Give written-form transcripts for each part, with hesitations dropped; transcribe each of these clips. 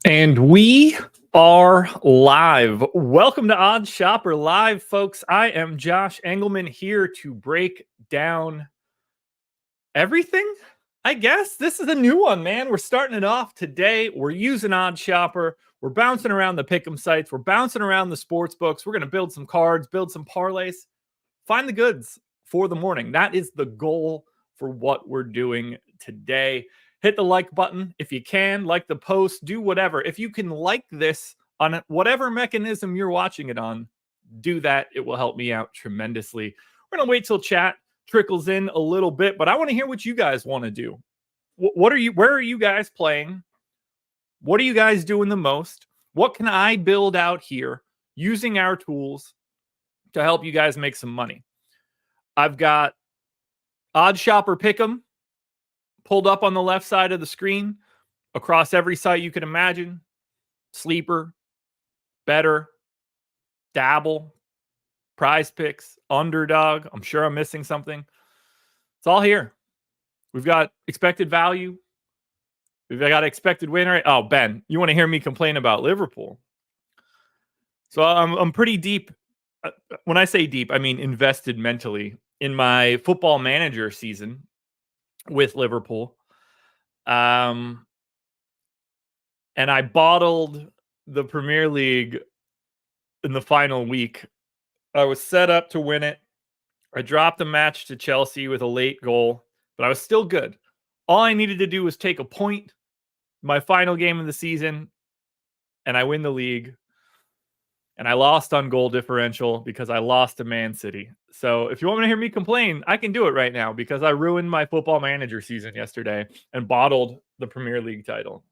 And we are live. Welcome to OddsShopper Live, folks. I am Josh Engleman here to break down everything, I guess. This is a new one, man. We're starting it off today. We're using OddsShopper. We're bouncing around the pick'em sites. We're bouncing around the sports books. We're going to build some cards, build some parlays, find the goods for the morning. That is the goal for what we're doing today. Hit the like button if you can, like the post, do whatever. If you can like this on whatever mechanism you're watching it on, do that. It will help me out tremendously. We're going to wait till chat trickles in a little bit, but I want to hear what you guys want to do. Where are you guys playing? What are you guys doing the most? What can I build out here using our tools to help you guys make some money? I've got OddsShopper Pick'em pulled up on the left side of the screen across every site you can imagine. Sleeper, Betr, Dabble, PrizePicks, Underdog. I'm sure I'm missing something. It's all here. We've got expected value. We've got expected win rate. Oh, Ben, you want to hear me complain about Liverpool? So I'm pretty deep. When I say deep, I mean invested mentally in my football manager season with Liverpool. And I bottled the Premier League in the final week. I was set up to win it. I dropped a match to Chelsea with a late goal, but I was still good. All I needed to do was take a point, my final game of the season, and I win the league. And I lost on goal differential because I lost to Man City. So if you want me to hear me complain, I can do it right now because I ruined my football manager season yesterday and bottled the Premier League title.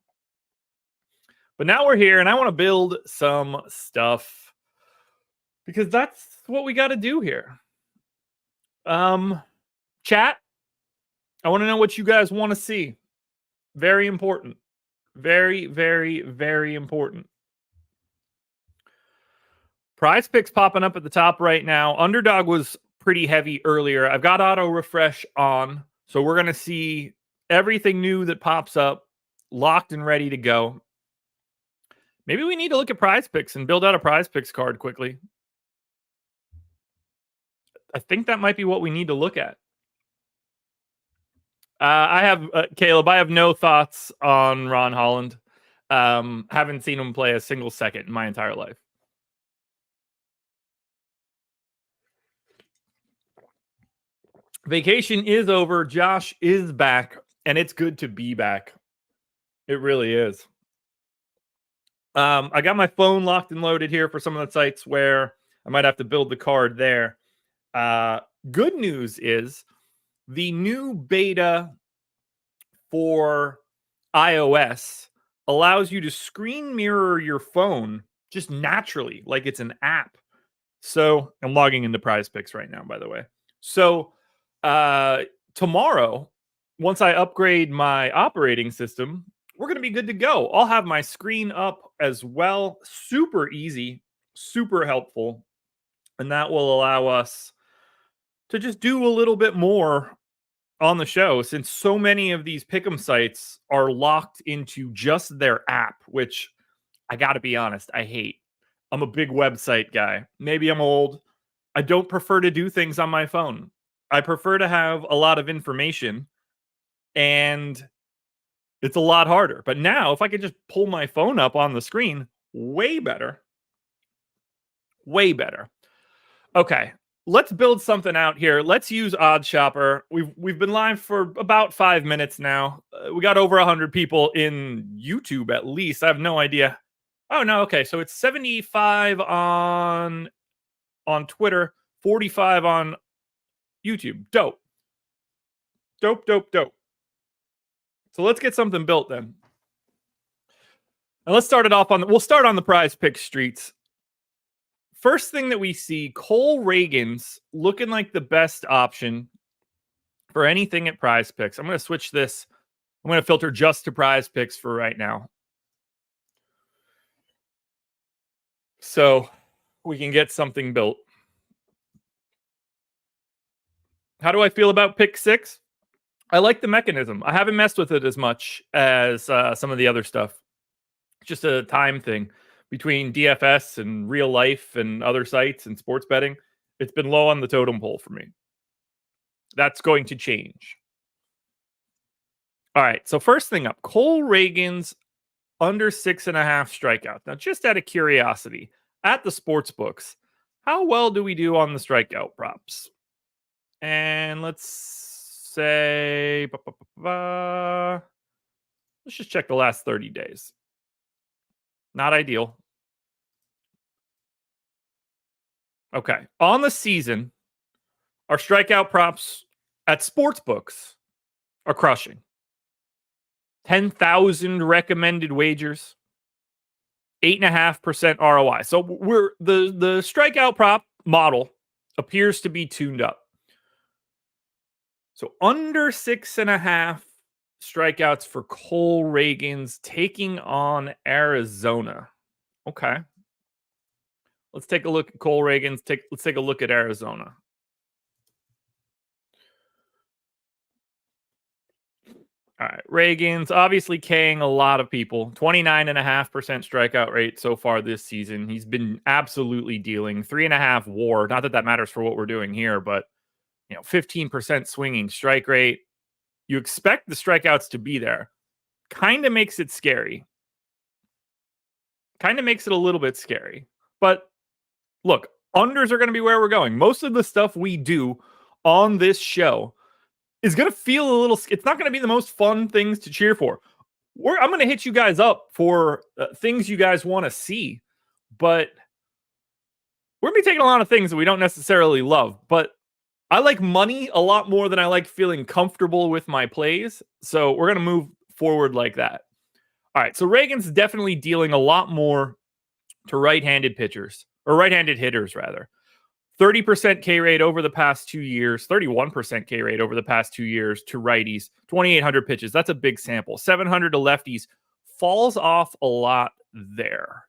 But now we're here and I want to build some stuff because that's what we got to do here. Chat, I want to know what you guys want to see. Very important. Very, very, very important. PrizePicks popping up at the top right now. Underdog was pretty heavy earlier. I've got auto refresh on, so we're going to see everything new that pops up locked and ready to go. Maybe we need to look at PrizePicks and build out a PrizePicks card quickly. I think that might be what we need to look at. I have Caleb. I have no thoughts on Ron Holland. Haven't seen him play a single second in my entire life. Vacation is over. Josh is back, and it's good to be back. It really is. I got my phone locked and loaded here for some of the sites where I might have to build the card there. Good news is the new beta for iOS allows you to screen mirror your phone just naturally, like it's an app. So I'm logging into PrizePicks right now, by the way. So tomorrow, once I upgrade my operating system, we're going to be good to go. I'll have my screen up as well. Super easy, super helpful. And that will allow us to just do a little bit more on the show, since so many of these pick'em sites are locked into just their app, which I got to be honest, I hate. I'm a big website guy. Maybe I'm old. I don't prefer to do things on my phone. I prefer to have a lot of information, and it's a lot harder. But now, if I could just pull my phone up on the screen, way better. Way better. Okay, let's build something out here. Let's use OddsShopper. We've been live for about 5 minutes now. We got over 100 people in YouTube at least. I have no idea. Oh, no, okay. So it's 75 on Twitter, 45 on YouTube. Dope. Dope, dope, dope. So let's get something built then. And let's start it off we'll start on the PrizePicks streets. First thing that we see, Cole Reagan's looking like the best option for anything at PrizePicks. I'm going to switch this. I'm going to filter just to PrizePicks for right now, so we can get something built. How do I feel about pick 6? I like the mechanism. I haven't messed with it as much as some of the other stuff. just a time thing between DFS and real life and other sites and sports betting. It's been low on the totem pole for me. That's going to change. All right. So first thing up, Cole Reagan's under 6.5 strikeouts. Now, just out of curiosity, at the sports books, how well do we do on the strikeout props? And let's say, let's just check the last 30 days. Not ideal. Okay. On the season, our strikeout props at sports books are crushing. 10,000 recommended wagers, 8.5% ROI. So we're the strikeout prop model appears to be tuned up. So under 6.5 strikeouts for Cole Reagan's taking on Arizona. Okay. Let's take a look at Cole Reagan's. Let's take a look at Arizona. All right. Reagan's obviously K'ing a lot of people. 29.5% strikeout rate so far this season. He's been absolutely dealing 3.5 WAR. Not that that matters for what we're doing here, but 15% swinging strike rate. You expect the strikeouts to be there. Kind of makes it scary. Kind of makes it a little bit scary. But look, unders are going to be where we're going. Most of the stuff we do on this show is going to feel a little, it's not going to be the most fun things to cheer for. I'm going to hit you guys up for things you guys want to see, but we're going to be taking a lot of things that we don't necessarily love, but I like money a lot more than I like feeling comfortable with my plays. So we're going to move forward like that. All right. So Reagan's definitely dealing a lot more to right-handed pitchers, or right-handed hitters rather. 30% K rate over the past 2 years, 31% K rate over the past 2 years to righties, 2,800 pitches. That's a big sample. 700 to lefties falls off a lot there.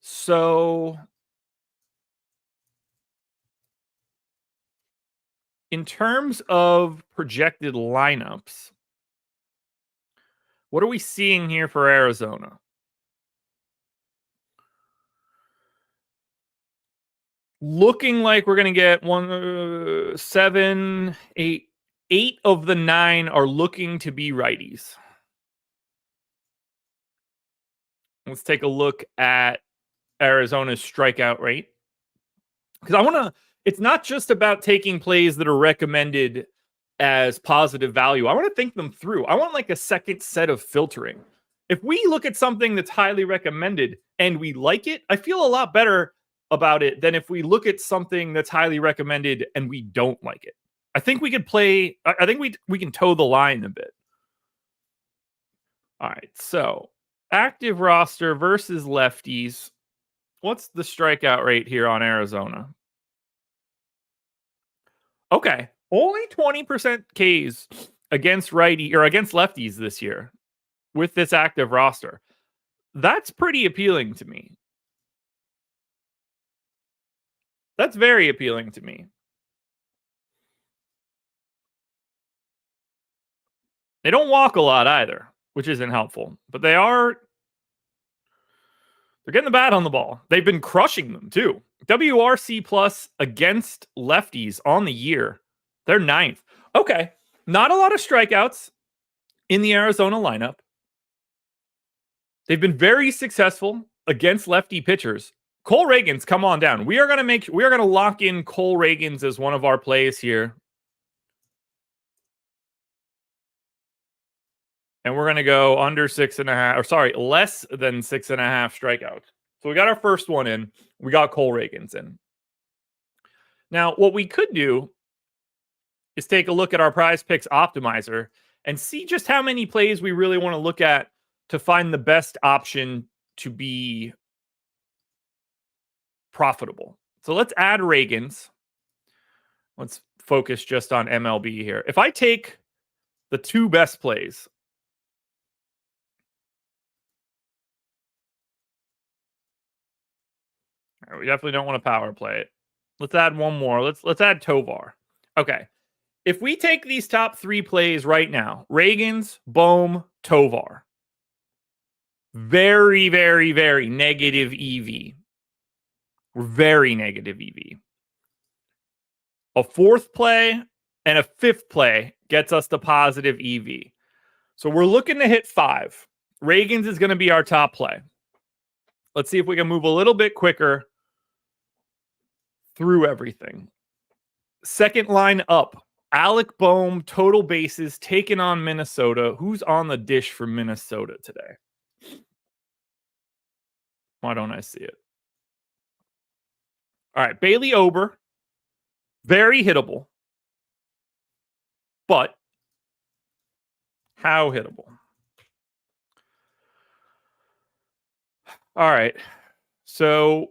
So in terms of projected lineups, what are we seeing here for Arizona? Looking like we're going to get 8 of the 9 are looking to be righties. Let's take a look at Arizona's strikeout rate. Because it's not just about taking plays that are recommended as positive value. I want to think them through. I want like a second set of filtering. If we look at something that's highly recommended and we like it, I feel a lot better about it than if we look at something that's highly recommended and we don't like it. I think we could play. I think we can toe the line a bit. All right. So active roster versus lefties. What's the strikeout rate here on Arizona? Okay. Only 20% Ks against righty or against lefties this year with this active roster. That's pretty appealing to me. That's very appealing to me. They don't walk a lot either, which isn't helpful, but they're getting the bat on the ball. They've been crushing them too. WRC plus against lefties on the year. They're 9th. Okay. Not a lot of strikeouts in the Arizona lineup. They've been very successful against lefty pitchers. Cole Reagan's come on down. We are going to lock in Cole Reagan's as one of our plays here. And we're going to go under 6.5, or sorry, less than 6.5 strikeouts. So we got our first one in. We got Cole Reagan's in. Now, what we could do is take a look at our PrizePicks optimizer and see just how many plays we really want to look at to find the best option to be profitable. So let's add Reagan's. Let's focus just on MLB here. If I take the 2 best plays, all right, we definitely don't want to power play it. Let's add one more. Let's add Tovar. Okay. If we take these top 3 plays right now, Reagan's, Bohm, Tovar, very, very, very negative EV. Very negative EV. A fourth play and a fifth play gets us to positive EV. So we're looking to hit 5. Reagan's is going to be our top play. Let's see if we can move a little bit quicker through everything. Second line up. Alec Bohm, total bases, taken on Minnesota. Who's on the dish for Minnesota today? Why don't I see it? All right, Bailey Ober. Very hittable. But how hittable? All right. So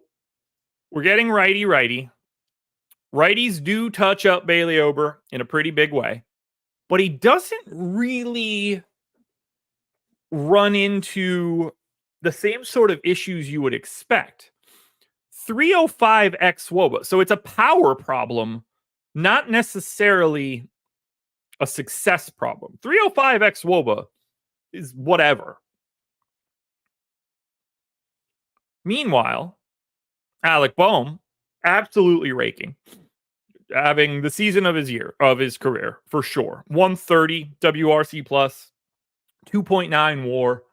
we're getting righty-righty. Righties do touch up Bailey Ober in a pretty big way, but he doesn't really run into the same sort of issues you would expect. 305 x WOBA. So it's a power problem, not necessarily a success problem. 305 x WOBA is whatever. Meanwhile, Alec Bohm, absolutely raking. Having the season of his career, for sure. 130 WRC plus, 2.9 WAR.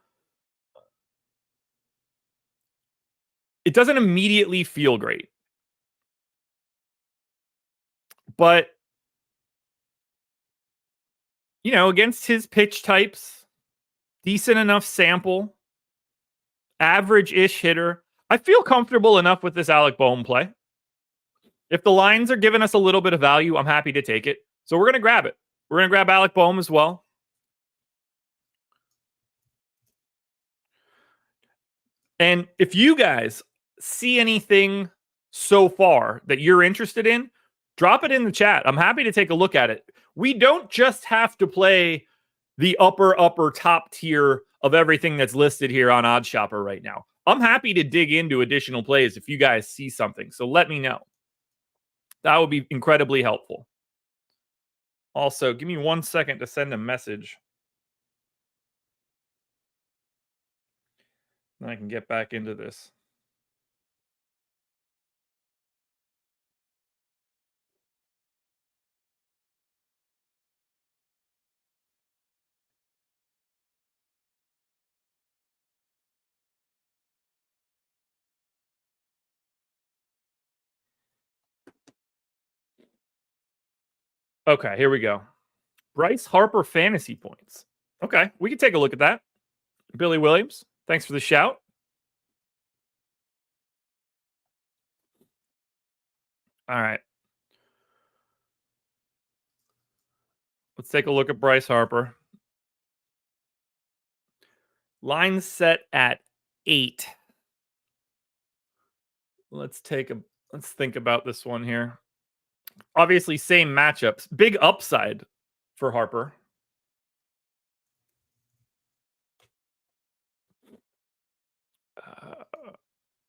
It doesn't immediately feel great. But, you know, against his pitch types, decent enough sample, average-ish hitter, I feel comfortable enough with this Alec Bohm play. If the lines are giving us a little bit of value, I'm happy to take it. So we're going to grab it. We're going to grab Alec Bohm as well. And if you guys see anything so far that you're interested in, drop it in the chat. I'm happy to take a look at it. We don't just have to play the upper top tier of everything that's listed here on OddsShopper right now. I'm happy to dig into additional plays if you guys see something. So let me know. That would be incredibly helpful. Also, give me 1 second to send a message. Then I can get back into this. Okay, here we go. Bryce Harper fantasy points. Okay, we can take a look at that. Billy Williams, thanks for the shout. All right. Let's take a look at Bryce Harper. Line set at 8. Let's think about this one here. Obviously, same matchups. Big upside for Harper.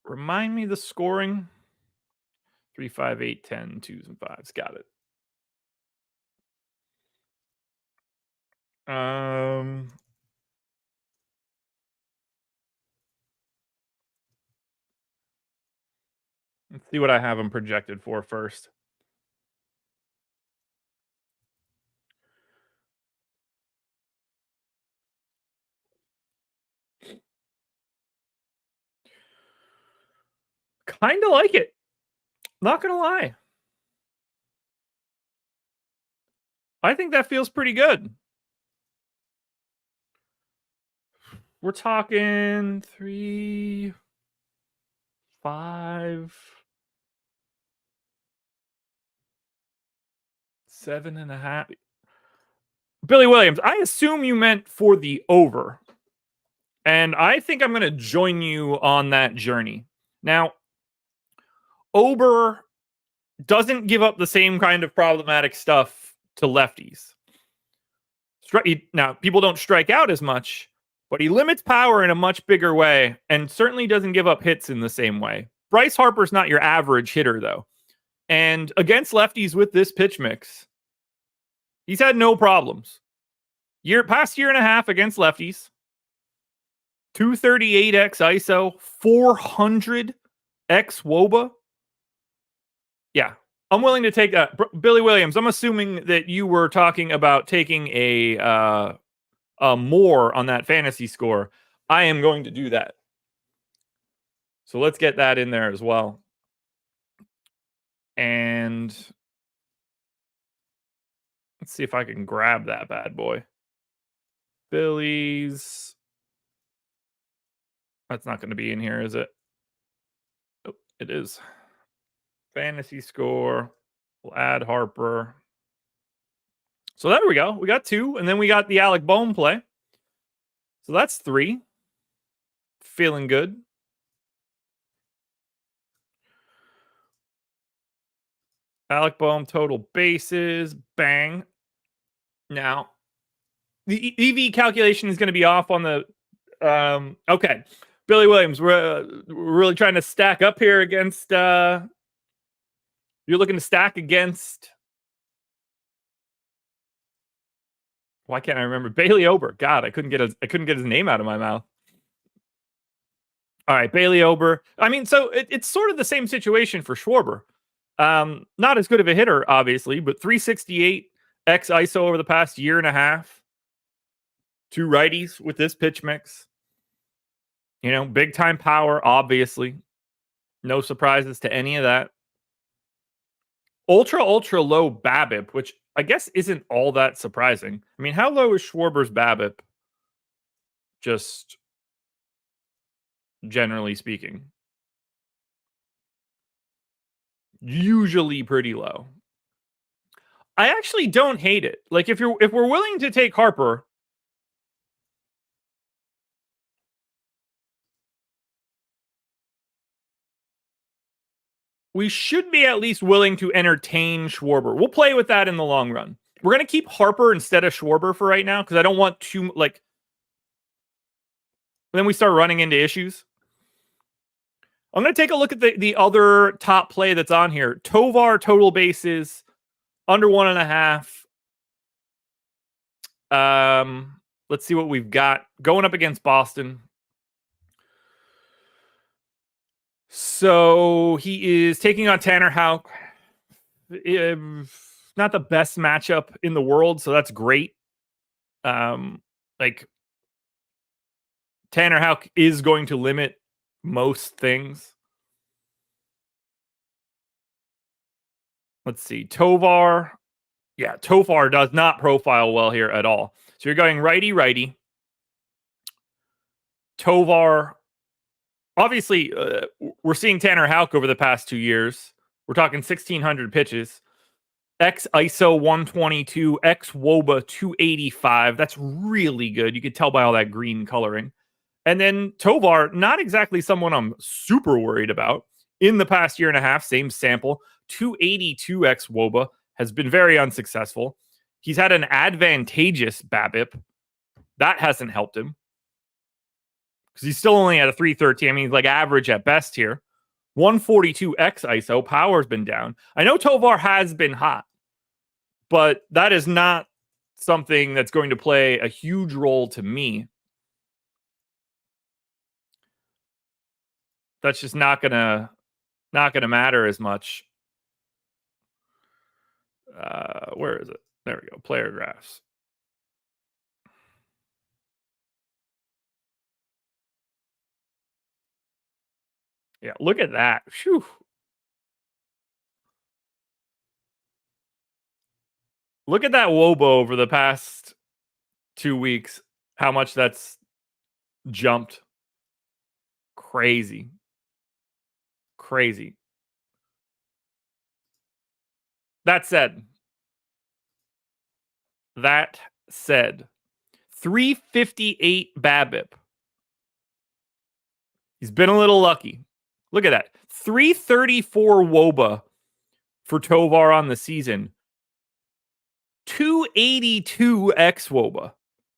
Remind me the scoring. 3, 5, 8, 10, 2s and 5s. Got it. Let's see what I have him projected for first. Kind of like it. Not going to lie. I think that feels pretty good. We're talking 3, 5, 7.5. Billy Williams, I assume you meant for the over. And I think I'm going to join you on that journey. Now, Ober doesn't give up the same kind of problematic stuff to lefties. Now, people don't strike out as much, but he limits power in a much bigger way and certainly doesn't give up hits in the same way. Bryce Harper's not your average hitter, though. And against lefties with this pitch mix, he's had no problems. Past year and a half against lefties, 238x ISO, 400x WOBA. Yeah, I'm willing to take that. Billy Williams, I'm assuming that you were talking about taking a more on that fantasy score. I am going to do that. So let's get that in there as well. And let's see if I can grab that bad boy. Billy's. That's not going to be in here, is it? Oh, it is. Fantasy score. We'll add Harper. So there we go. We got 2, and then we got the Alec Bohm play. So that's 3. Feeling good. Alec Bohm total bases. Bang. Now, the EV calculation is going to be off on the... okay. Billy Williams, we're really trying to stack up here against... you're looking to stack against... Why can't I remember? Bailey Ober. God, I couldn't get his name out of my mouth. All right, Bailey Ober. I mean, so it's sort of the same situation for Schwarber. Not as good of a hitter, obviously, but 368 X ISO over the past year and a half. 2 righties with this pitch mix. You know, big time power, obviously. No surprises to any of that. Ultra low BABIP, which I guess isn't all that surprising. I mean, how low is Schwarber's BABIP? Just generally speaking. Usually pretty low. I actually don't hate it. Like if we're willing to take Harper, we should be at least willing to entertain Schwarber. We'll play with that in the long run. We're going to keep Harper instead of Schwarber for right now because I don't want too, like, then we start running into issues. I'm going to take a look at the other top play that's on here. Tovar total bases, under 1.5. Let's see what we've got. Going up against Boston. So he is taking on Tanner Houck. Not the best matchup in the world, so that's great. Like Tanner Houck is going to limit most things. Let's see. Tovar. Yeah, Tovar does not profile well here at all. So you're going righty. Tovar. Obviously, we're seeing Tanner Houck over the past 2 years. We're talking 1,600 pitches. X ISO 122, X WOBA 285. That's really good. You could tell by all that green coloring. And then Tovar, not exactly someone I'm super worried about. In the past year and a half, same sample, 282 X WOBA, has been very unsuccessful. He's had an advantageous BABIP. That hasn't helped him. Because he's still only at a 313. I mean, he's like average at best here. 142 X ISO. Power's been down. I know Tovar has been hot, but that is not something that's going to play a huge role to me. That's just not gonna matter as much. Where is it? There we go. Player graphs. Yeah, look at that. Phew. Look at that WOBA over the past 2 weeks. How much that's jumped. Crazy. That said, 358 BABIP. He's been a little lucky. Look at that. 334 WOBA for Tovar on the season. 282 X WOBA.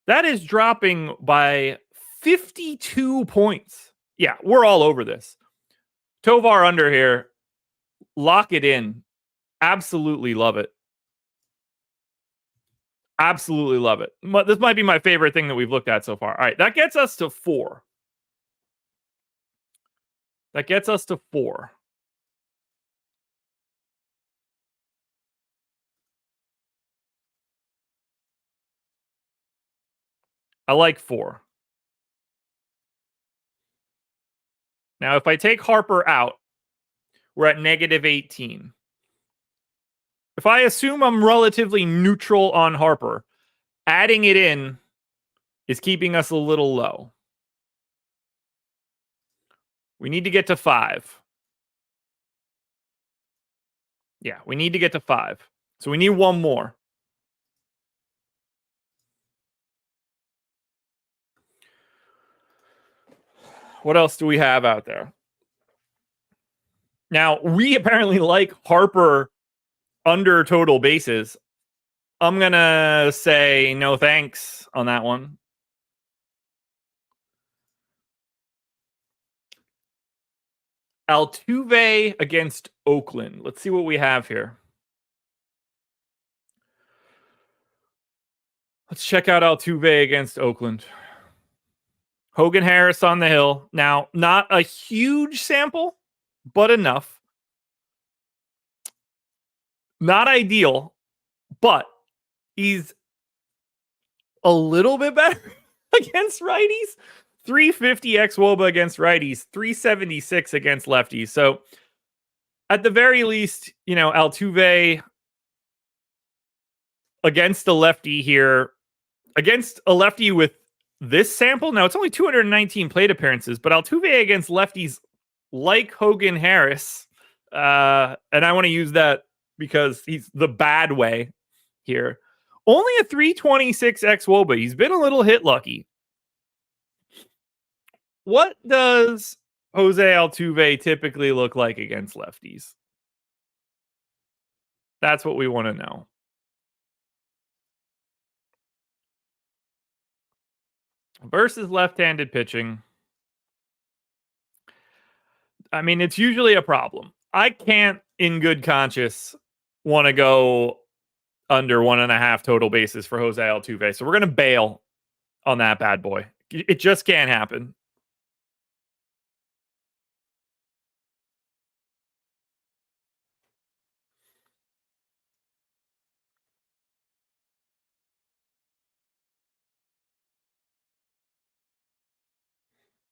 That is dropping by 52 points. Yeah, we're all over this. Tovar under here. Lock it in. Absolutely love it. Absolutely love it. This might be my favorite thing that we've looked at so far. All right, that gets us to 4. That gets us to 4. I like 4. Now, if I take Harper out, we're at negative 18. If I assume I'm relatively neutral on Harper, adding it in is keeping us a little low. We need to get to 5. Yeah, we need to get to 5. So we need one more. What else do we have out there? Now, we apparently like Harper under total bases. I'm going to say no thanks on that one. Altuve against Oakland. Let's see what we have here. Let's check out Altuve against Oakland. Hogan Harris on the hill. Now, not a huge sample, but enough. Not ideal, but he's a little bit better against righties. 350 xWOBA against righties, 376 against lefties. So at the very least, Altuve against a lefty here, against a lefty with this sample. Now it's only 219 plate appearances, but Altuve against lefties like Hogan Harris. And I want to use that because he's the bad way here. Only a 326 xWOBA. He's been a little hit lucky. What does Jose Altuve typically look like against lefties? That's what we want to know. Versus left-handed pitching. I mean, it's usually a problem. I can't, in good conscience, want to go under 1.5 total bases for Jose Altuve. So we're going to bail on that bad boy. It just can't happen.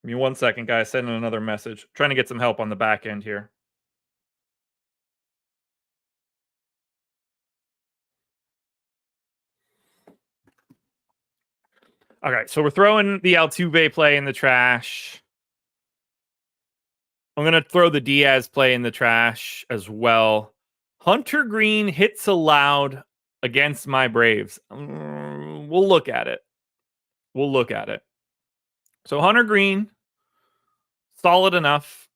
Give me 1 second, guys. Sending another message. Trying to get some help on the back end here. All right, so we're throwing the Altuve play in the trash. I'm going to throw the Diaz play in the trash as well. Hunter Greene hits allowed against my Braves. We'll look at it. So Hunter Greene, solid enough.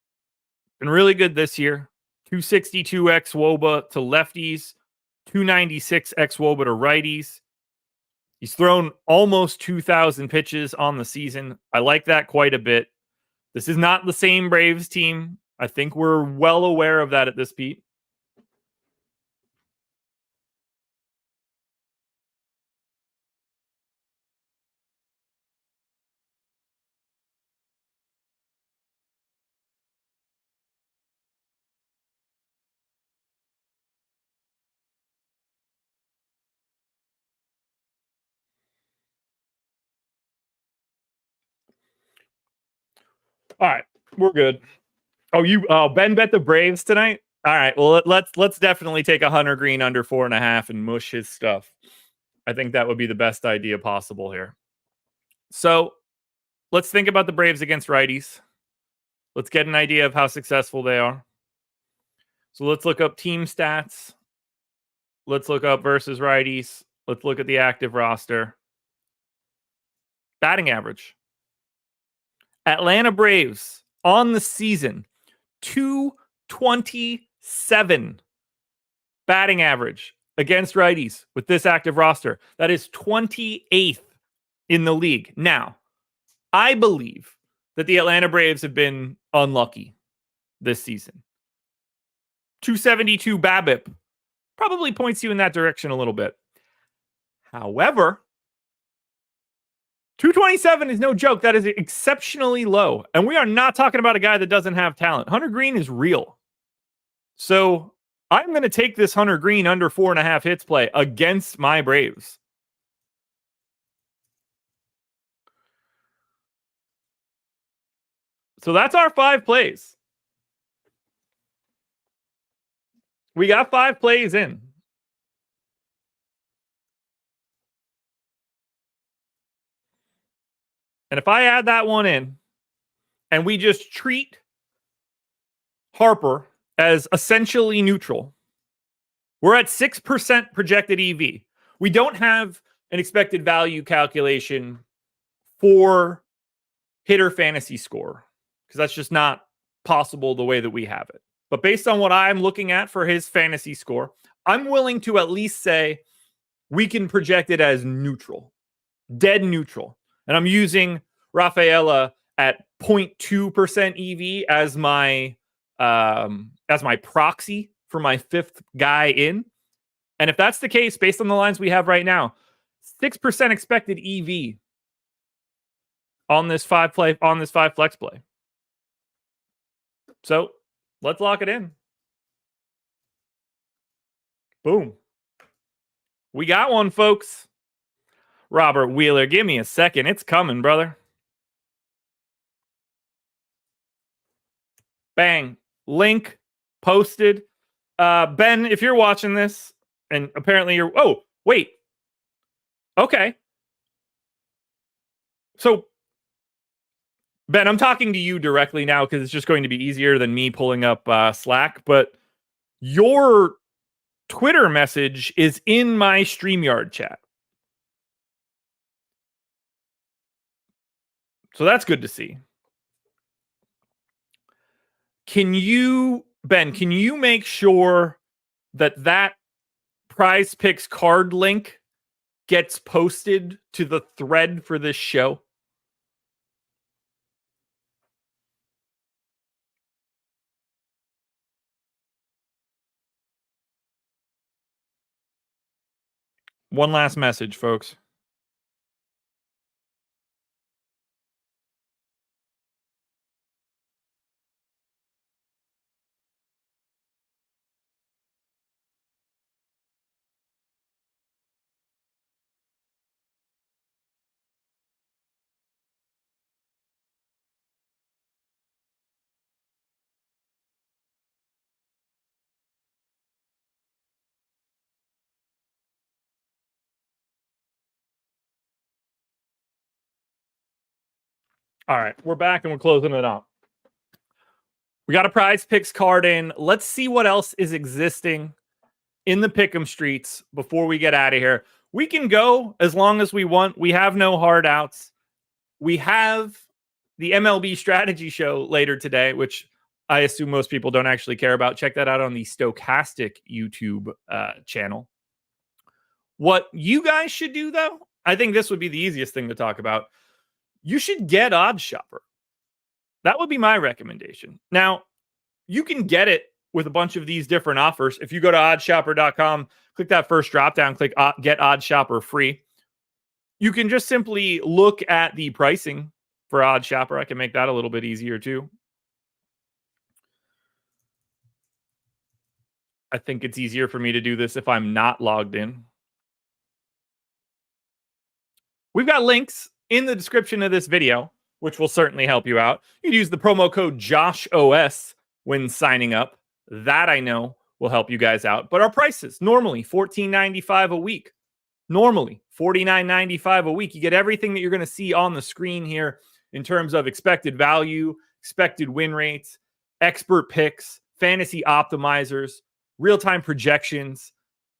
Been really good this year. 262 xWOBA to lefties. 296 xWOBA to righties. He's thrown almost 2,000 pitches on the season. I like that quite a bit. This is not the same Braves team. I think we're well aware of that at this beat. All right, we're good. Oh, Ben bet the Braves tonight? All right, well, let's definitely take a Hunter Greene under 4.5 and mush his stuff. I think that would be the best idea possible here. So let's think about the Braves against righties. Let's get an idea of how successful they are. So let's look up team stats. Let's look up versus righties. Let's look at the active roster. Batting average. Atlanta Braves on the season, 227 batting average against righties with this active roster. That is 28th in the league. Now, I believe that the Atlanta Braves have been unlucky this season. 272 BABIP probably points you in that direction a little bit. However, 227 is no joke. That is exceptionally low. And we are not talking about a guy that doesn't have talent. Hunter Greene is real. So I'm going to take this Hunter Greene under 4.5 hits play against my Braves. So that's our 5 plays. We got 5 plays in. And if I add that one in and we just treat Harper as essentially neutral, we're at 6% projected EV. We don't have an expected value calculation for hitter fantasy score because that's just not possible the way that we have it. But based on what I'm looking at for his fantasy score, I'm willing to at least say we can project it as neutral, dead neutral. And I'm using Rafaela at 0.2% EV as my proxy for my 5th guy in. And if that's the case, based on the lines we have right now, 6% expected EV on this 5 flex play. So let's lock it in. Boom. We got one, folks. Robert Wheeler, give me a second. It's coming, brother. Bang. Link posted. Ben, if you're watching this, and apparently you're... Oh, wait. Okay. So, Ben, I'm talking to you directly now because it's just going to be easier than me pulling up Slack. But your Twitter message is in my StreamYard chat. So that's good to see. Ben, can you make sure that PrizePicks card link gets posted to the thread for this show? One last message, folks. All right, we're back and we're closing it up. We got a PrizePicks card in. Let's see what else is existing in the pick'em streets before we get out of here. We can go as long as we want. We have no hard outs. We have the MLB strategy show later today, which I assume most people don't actually care about. Check that out on the Stochastic YouTube channel. What you guys should do, though, I think this would be the easiest thing to talk about. You should get OddsShopper. That would be my recommendation. Now, you can get it with a bunch of these different offers. If you go to OddsShopper.com, click that first drop down, click Get OddsShopper free. You can just simply look at the pricing for OddsShopper. I can make that a little bit easier too. I think it's easier for me to do this if I'm not logged in. We've got links in the description of this video, which will certainly help you out. You can use the promo code JOSHOS when signing up. That I know will help you guys out. But our prices, normally $14.95 a week. Normally $49.95 a week. You get everything that you're going to see on the screen here in terms of expected value, expected win rates, expert picks, fantasy optimizers, real-time projections,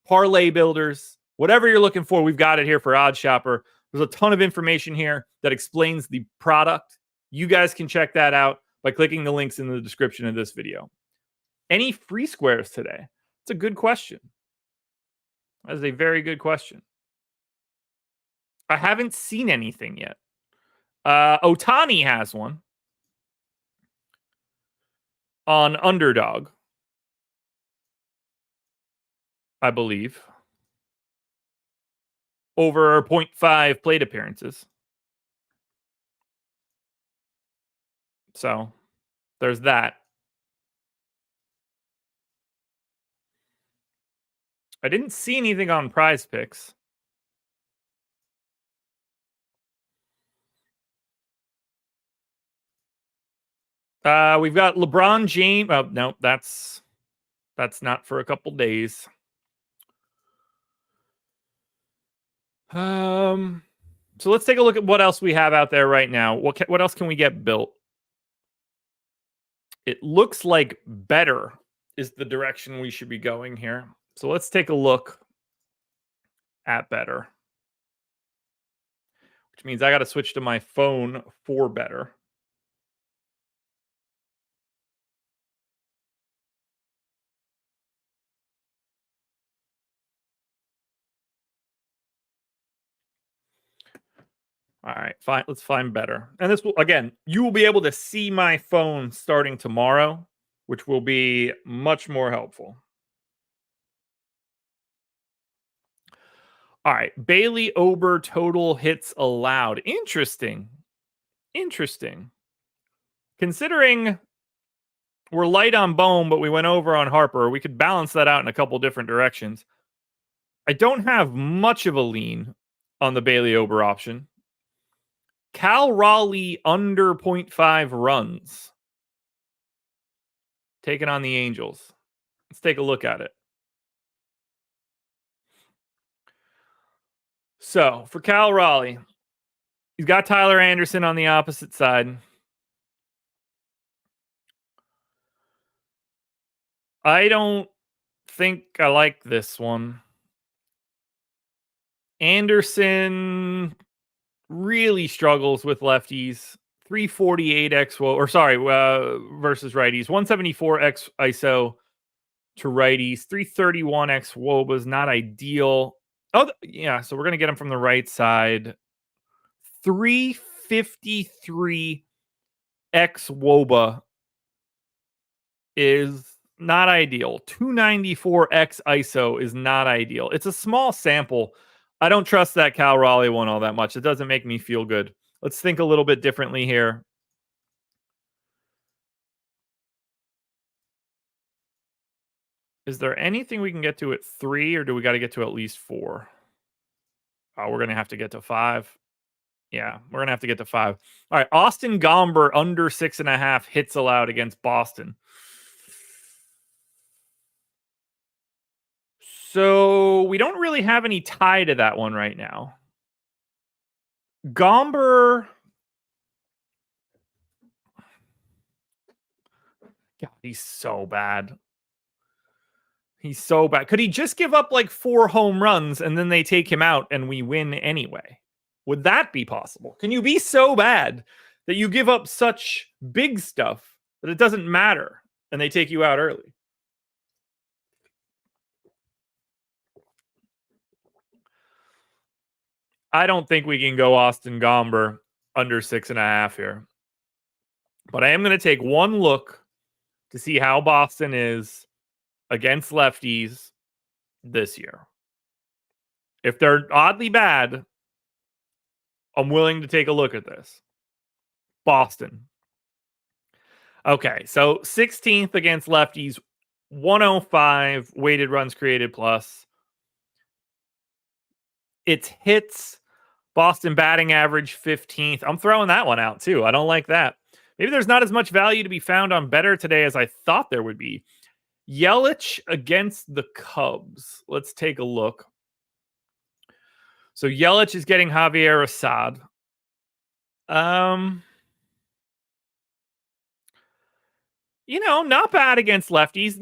parlay builders, whatever you're looking for, we've got it here for OddsShopper. There's a ton of information here that explains the product. You guys can check that out by clicking the links in the description of this video. Any free squares today? It's a good question. That is a very good question. I haven't seen anything yet. Ohtani has one on Underdog, I believe, over 0.5 plate appearances. So there's that. I didn't see anything on PrizePicks. We've got LeBron James. Oh, no, that's not for a couple days. So let's take a look at what else we have out there right now. What else can we get built? It looks like Betr is the direction we should be going here. So let's take a look at Betr, which means I got to switch to my phone for Betr. All right, fine. Let's find Betr. And this will, again, you will be able to see my phone starting tomorrow, which will be much more helpful. All right, Bailey Ober total hits allowed. Interesting. Considering we're light on Bohm, but we went over on Harper, we could balance that out in a couple different directions. I don't have much of a lean on the Bailey Ober option. Cal Raleigh under 0.5 runs. Taking on the Angels. Let's take a look at it. So, for Cal Raleigh, he's got Tyler Anderson on the opposite side. I don't think I like this one. Anderson really struggles with lefties. 348 x versus righties. 174 x ISO to righties. 331 x WOBA is not ideal. Oh, yeah. So we're going to get him from the right side. 353 x WOBA is not ideal. 294 x ISO is not ideal. It's a small sample. I don't trust that Cal Raleigh one all that much. It doesn't make me feel good. Let's think a little bit differently here. Is there anything we can get to at 3, or do we got to get to at least 4? Oh, we're going to have to get to 5. Yeah, we're going to have to get to 5. All right, Austin Gomber under 6.5 hits allowed against Boston. So we don't really have any tie to that one right now. Gomber. God, he's so bad. He's so bad. Could he just give up like 4 home runs and then they take him out and we win anyway? Would that be possible? Can you be so bad that you give up such big stuff that it doesn't matter and they take you out early? I don't think we can go Austin Gomber under 6.5 here. But I am going to take one look to see how Boston is against lefties this year. If they're oddly bad, I'm willing to take a look at this. Boston. Okay, so 16th against lefties, 105 weighted runs created plus. It's hits. Boston batting average 15th. I'm throwing that one out too. I don't like that. Maybe there's not as much value to be found on Betr today as I thought there would be. Yelich against the Cubs. Let's take a look. So Yelich is getting Javier Assad. Not bad against lefties.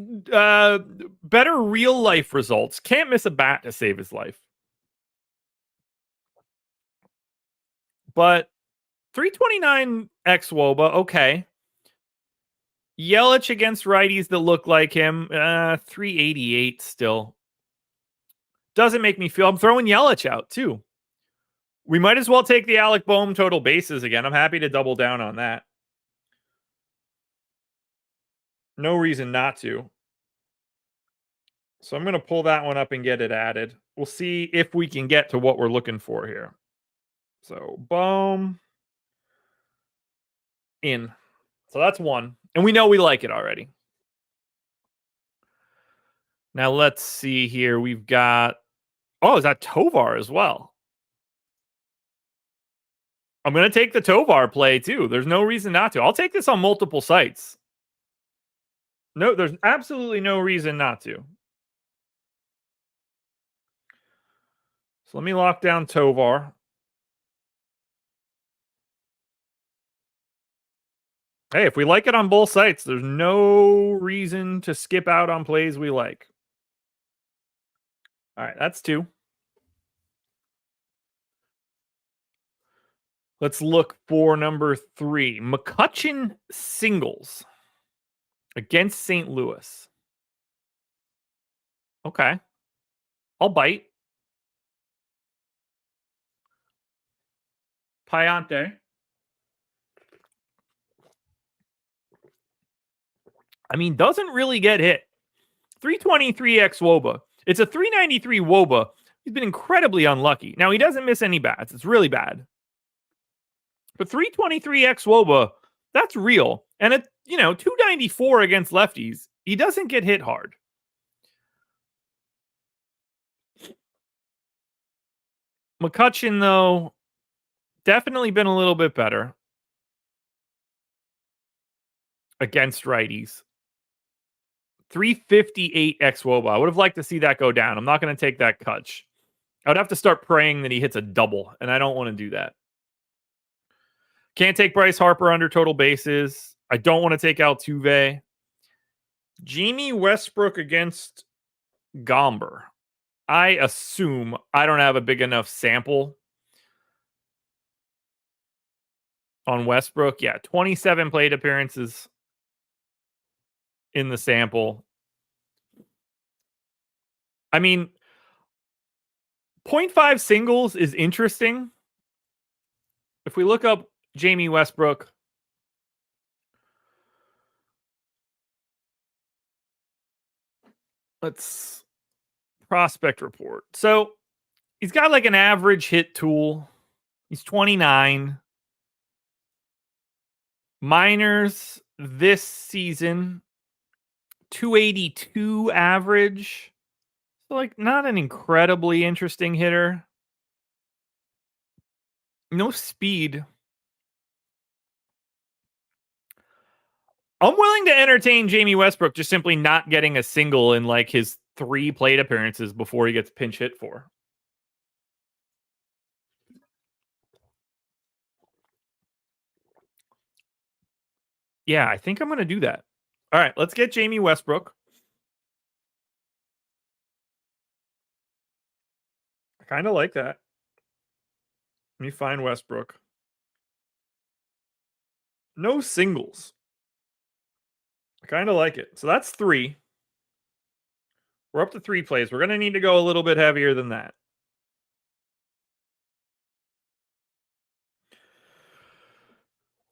Better real life results. Can't miss a bat to save his life. But 329 x WOBA, okay. Yelich against righties that look like him, 388 still. Doesn't make me feel. I'm throwing Yelich out too. We might as well take the Alec Bohm total bases again. I'm happy to double down on that. No reason not to. So I'm going to pull that one up and get it added. We'll see if we can get to what we're looking for here. So Bohm in. So that's one. And we know we like it already. Now let's see here. We've got, oh, is that Tovar as well? I'm going to take the Tovar play too. There's no reason not to. I'll take this on multiple sites. No, there's absolutely no reason not to. So let me lock down Tovar. Hey, if we like it on both sites, there's no reason to skip out on plays we like. All right, that's two. Let's look for number 3. McCutchen singles against St. Louis. Okay. I'll bite. Payante. I mean, doesn't really get hit. 323 x WOBA. It's a 393 WOBA. He's been incredibly unlucky. Now, he doesn't miss any bats. It's really bad. But 323 x WOBA, that's real. And at, 294 against lefties, he doesn't get hit hard. McCutchen, though, definitely been a little bit better against righties. 358 x WOBA. I would have liked to see that go down. I'm not going to take that Kutch. I would have to start praying that he hits a double, and I don't want to do that. Can't take Bryce Harper under total bases. I don't want to take Altuve. Jamie Westbrook against Gomber. I assume I don't have a big enough sample on Westbrook. Yeah, 27 plate appearances in the sample. I mean, 0.5 singles is interesting. If we look up Jamie Westbrook, let's prospect report. So he's got like an average hit tool. He's 29. Minors this season, 282 average. So like not an incredibly interesting hitter. No speed. I'm willing to entertain Jamie Westbrook just simply not getting a single in like his 3 plate appearances before he gets pinch hit for. Yeah, I think I'm going to do that. All right, let's get Jamie Westbrook. I kind of like that. Let me find Westbrook. No singles. I kind of like it. So that's 3. We're up to 3 plays. We're going to need to go a little bit heavier than that.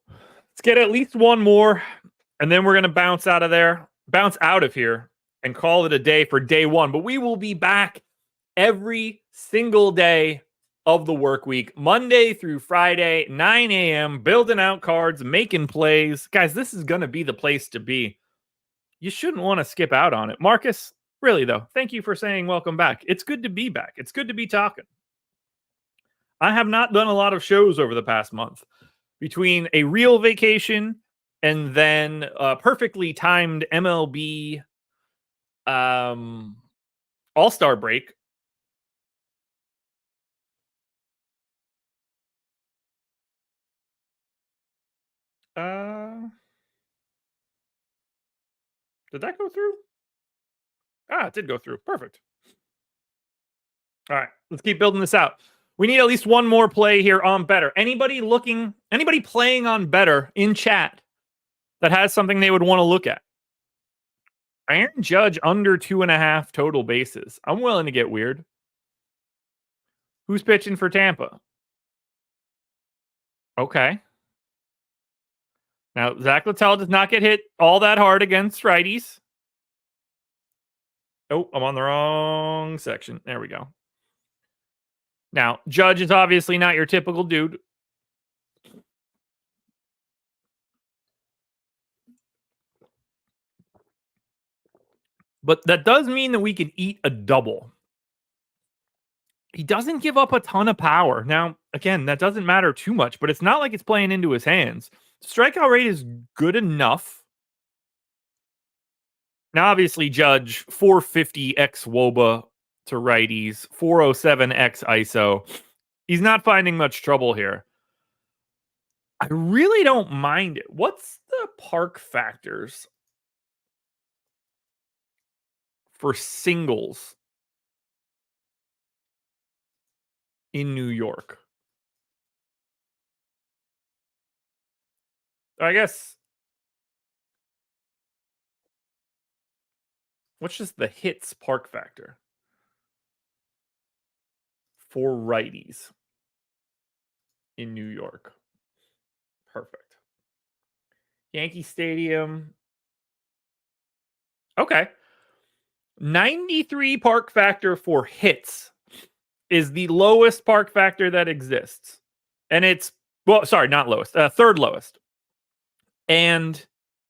Let's get at least one more, and then we're going to bounce out of here, and call it a day for day 1. But we will be back every single day of the work week, Monday through Friday, 9 a.m., building out cards, making plays. Guys, this is going to be the place to be. You shouldn't want to skip out on it. Marcus, really, though, thank you for saying welcome back. It's good to be back. It's good to be talking. I have not done a lot of shows over the past month. Between a real vacation and then a perfectly timed MLB All-Star break. Did that go through? It did go through. Perfect. All right, let's keep building this out. We need at least one more play here on Betr. Anybody playing on Betr in chat that has something they would want to look at? Aaron Judge under 2.5 total bases. I'm willing to get weird. Who's pitching for Tampa? Okay. Now, Zach Littell does not get hit all that hard against righties. Oh, I'm on the wrong section. There we go. Now, Judge is obviously not your typical dude. But that does mean that we can eat a double. He doesn't give up a ton of power. Now, again, that doesn't matter too much, but it's not like it's playing into his hands. Strikeout rate is good enough. Now, obviously, Judge 450 x WOBA to righties, 407 x ISO. He's not finding much trouble here. I really don't mind it. What's the park factors for singles in New York? I guess. What's just the hits park factor for righties in New York? Perfect. Yankee Stadium. Okay. 93 park factor for hits is the lowest park factor that exists. And it's, well, sorry, not lowest, third lowest. And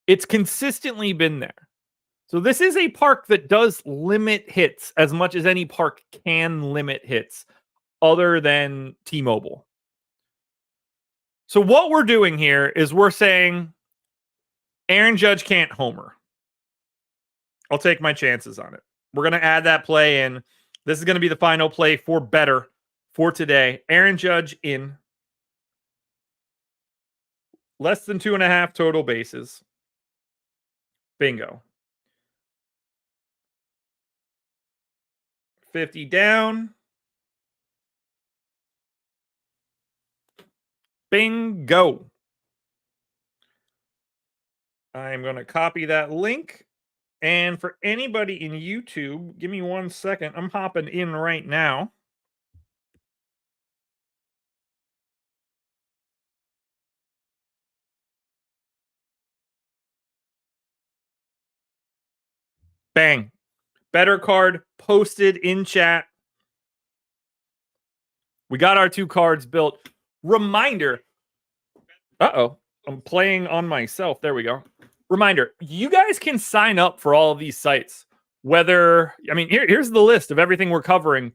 it's consistently been there. So this is a park that does limit hits as much as any park can limit hits other than T-Mobile. So what we're doing here is we're saying Aaron Judge can't homer. I'll take my chances on it. We're going to add that play in. This is going to be the final play for Betr for today. Aaron Judge in. Less than 2.5 total bases. Bingo. 50 down. Bingo. I'm going to copy that link. And for anybody in YouTube, give me 1 second. I'm hopping in right now. Bang. Betr card posted in chat. We got our 2 cards built. Reminder. Uh-oh. I'm playing on myself. There we go. Reminder. You guys can sign up for all of these sites. Whether, I mean, here's the list of everything we're covering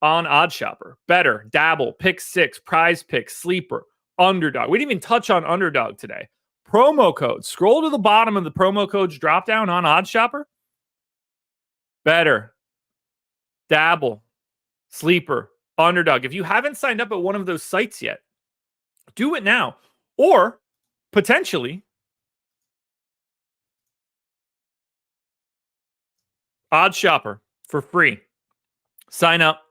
on OddsShopper. Betr, Dabble, Pick 6, PrizePicks, Sleeper, Underdog. We didn't even touch on Underdog today. Promo codes. Scroll to the bottom of the promo codes drop down on OddsShopper. Betr, Dabble, Sleeper, Underdog. If you haven't signed up at one of those sites yet, do it now. Or potentially OddsShopper for free. Sign up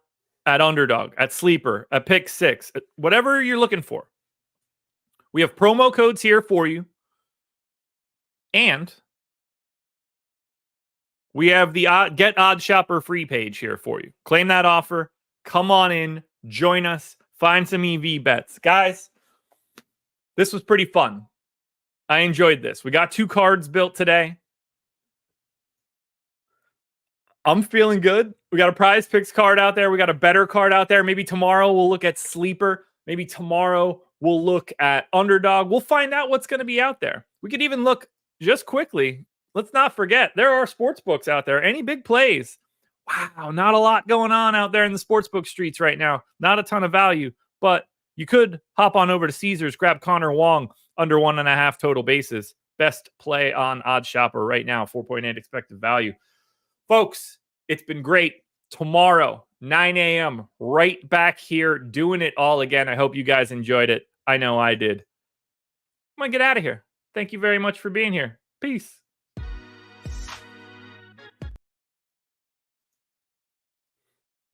at Underdog, at Sleeper, at Pick 6, at whatever you're looking for. We have promo codes here for you. And we have the Get OddsShopper free page here for you. Claim that offer. Come on in. Join us. Find some EV bets. Guys, this was pretty fun. I enjoyed this. We got 2 cards built today. I'm feeling good. We got a PrizePicks card out there. We got a Betr card out there. Maybe tomorrow we'll look at Sleeper. Maybe tomorrow we'll look at Underdog. We'll find out what's going to be out there. We could even look just quickly. Let's not forget, there are sports books out there. Any big plays? Wow, not a lot going on out there in the sportsbook streets right now. Not a ton of value, but you could hop on over to Caesars, grab Connor Wong under 1.5 total bases. Best play on OddsShopper right now, 4.8 expected value. Folks, it's been great. Tomorrow, 9 a.m., right back here doing it all again. I hope you guys enjoyed it. I know I did. I'm going to get out of here. Thank you very much for being here. Peace.